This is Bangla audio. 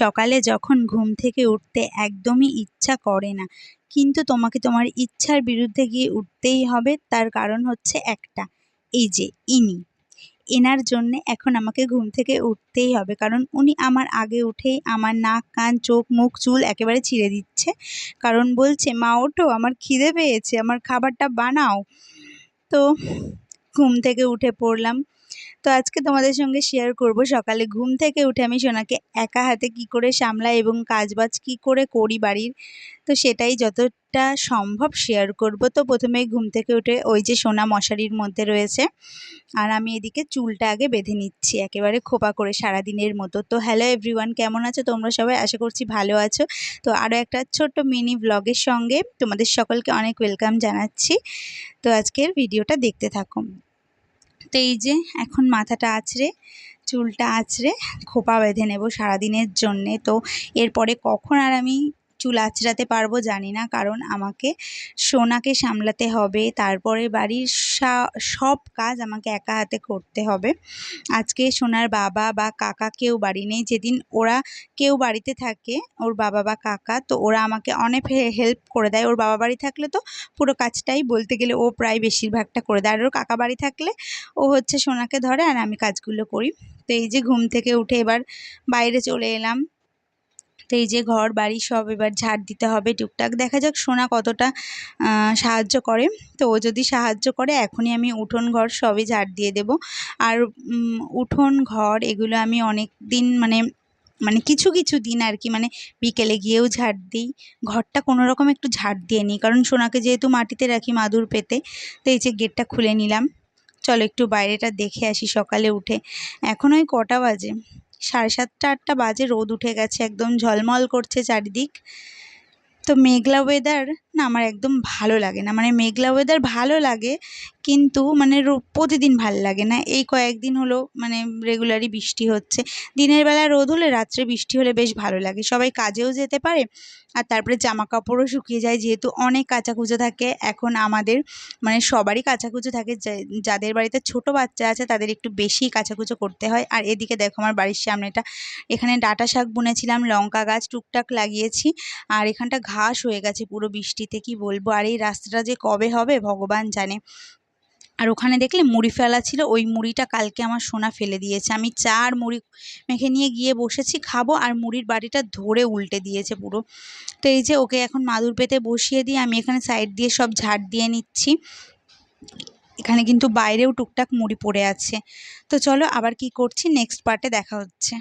সকালে যখন ঘুম থেকে উঠতে একদমই ইচ্ছা করে না, কিন্তু তোমাকে তোমার ইচ্ছার বিরুদ্ধে গিয়ে উঠতেই হবে। তার কারণ হচ্ছে একটা, এই যে ইনি, এনার জন্যে এখন আমাকে ঘুম থেকে উঠতেই হবে, কারণ উনি আমার আগে উঠেই আমার নাক কান চোখ মুখ চুল একেবারে ছিঁড়ে দিচ্ছে। কারণ বলছে, মা ওঠো, আমার খিদে পেয়েছে, আমার খাবারটা বানাও। তো ঘুম থেকে উঠে পড়লাম। তো আজকে তোমাদের সঙ্গে শেয়ার করব সকালে ঘুম থেকে উঠে আমি সোনাকে একা হাতে কি করে সামলাই এবং কাজবাজ কি করে করি বাড়ির। তো সেটাই যতটা সম্ভব শেয়ার করব। তো প্রথমেই ঘুম থেকে উঠে ওই যে সোনা মশারির মধ্যে রয়েছে, আর আমি এদিকে চুলটা আগে বেঁধে নিচ্ছি একেবারে খোপা করে সারাদিনের মতো। তো হ্যালো এভরিওয়ান, কেমন আছো তোমরা সবাই? আশা করছি ভালো আছো। তো আরও একটা ছোট্ট মিনি ব্লগের সঙ্গে তোমাদের সকলকে অনেক ওয়েলকাম জানাচ্ছি। তো আজকের ভিডিওটা দেখতে থাকো। তো এই যে এখন মাথাটা আঁচড়ে চুলটা আঁচড়ে খোপা বেঁধে নেব সারাদিনের জন্যে। তো এরপরে কখন আর আমি চুল আঁচড়াতে পারবো জানি না, কারণ আমাকে সোনাকে সামলাতে হবে, তারপরে বাড়ির সব কাজ আমাকে একা হাতে করতে হবে। আজকে সোনার বাবা বা কাকা কেউ বাড়ি নেই, যেদিন ওরা কেউ বাড়িতে থাকে ওর বাবা বা কাকা, তো ওরা আমাকে অনেক হেল্প করে দেয়। ওর বাবা বাড়ি থাকলে তো পুরো কাজটাই বলতে গেলে ও প্রায় বেশিরভাগটা করে দেয়, আর ওর কাকা বাড়ি থাকলে ও হচ্ছে সোনাকে ধরে আর আমি কাজগুলো করি। তো এই যে ঘুম থেকে উঠে এবার বাইরে চলে এলাম। তো এই যে ঘর বাড়ি সব এবার ঝাড় দিতে হবে টুকটাক, দেখা যাক সোনা কতটা সাহায্য করে। তো ও যদি সাহায্য করে এখনই আমি উঠোন ঘর সবই ঝাড় দিয়ে দেব। আর উঠোন ঘর এগুলো আমি অনেক দিন মানে মানে কিছু কিছু দিন আর কি, মানে বিকেলে গিয়েও ঝাড় দিই। ঘরটা কোনো রকম একটু ঝাড় দিয়ে নিই, কারণ সোনাকে যেহেতু মাটিতে রাখি মাদুর পেতে। তো এই যে গেটটা খুলে নিলাম, চলো একটু বাইরেটা দেখে আসি সকালে উঠে। এখন ওই কটা বাজে, 7:30 8টা বাজে, রোদ উঠে গেছে, একদম ঝলমল করছে চারিদিক। তো মেঘলা ওয়েদার না আমার একদম ভালো লাগে না, মানে মেঘলা ওয়েদার ভালো লাগে কিন্তু মানে প্রতিদিন ভালো লাগে না। এই কয়েকদিন হলো মানে রেগুলারই বৃষ্টি হচ্ছে। দিনের বেলা রোদ হলে রাত্রে বৃষ্টি হলে বেশ ভালো লাগে, সবাই কাজেও যেতে পারে, আর তারপরে জামা কাপড়ও শুকিয়ে যায়, যেহেতু অনেক কাচাকুচো থাকে এখন আমাদের, মানে সবারই কাচাকুচো থাকে। যাদের বাড়িতে ছোট বাচ্চা আছে তাদের একটু বেশি কাচাকুচো করতে হয়। আর এদিকে দেখো আমার বাড়ির সামনেটা, এখানে ডাঁটা শাক বুনেছিলাম, লঙ্কা গাছ টুকটাক লাগিয়েছি, আর এখানটা ঘাস হয়ে গেছে পুরো বৃষ্টিতে, কি বলবো। আর এই রাস্তাটা যে কবে হবে ভগবান জানে। আর ওখানে দেখলে মুড়ি ফেলা ছিল, ওই মুড়িটা কালকে আমার সোনা ফেলে দিয়েছে। আমি চা আর মুড়ি মেখে নিয়ে গিয়ে বসেছি খাবো, আর মুড়ির বাটিটা ধরে উল্টে দিয়েছে পুরো। তো এই যে ওকে এখন মাদুর পেতে বসিয়ে দিয়ে আমি এখানে সাইড দিয়ে সব ঝাড় দিয়ে নিচ্ছি। এখানে কিন্তু বাইরেও টুকটাক মুড়ি পড়ে আছে। তো চলো আবার কি করছি নেক্সট পার্টে দেখা হচ্ছে।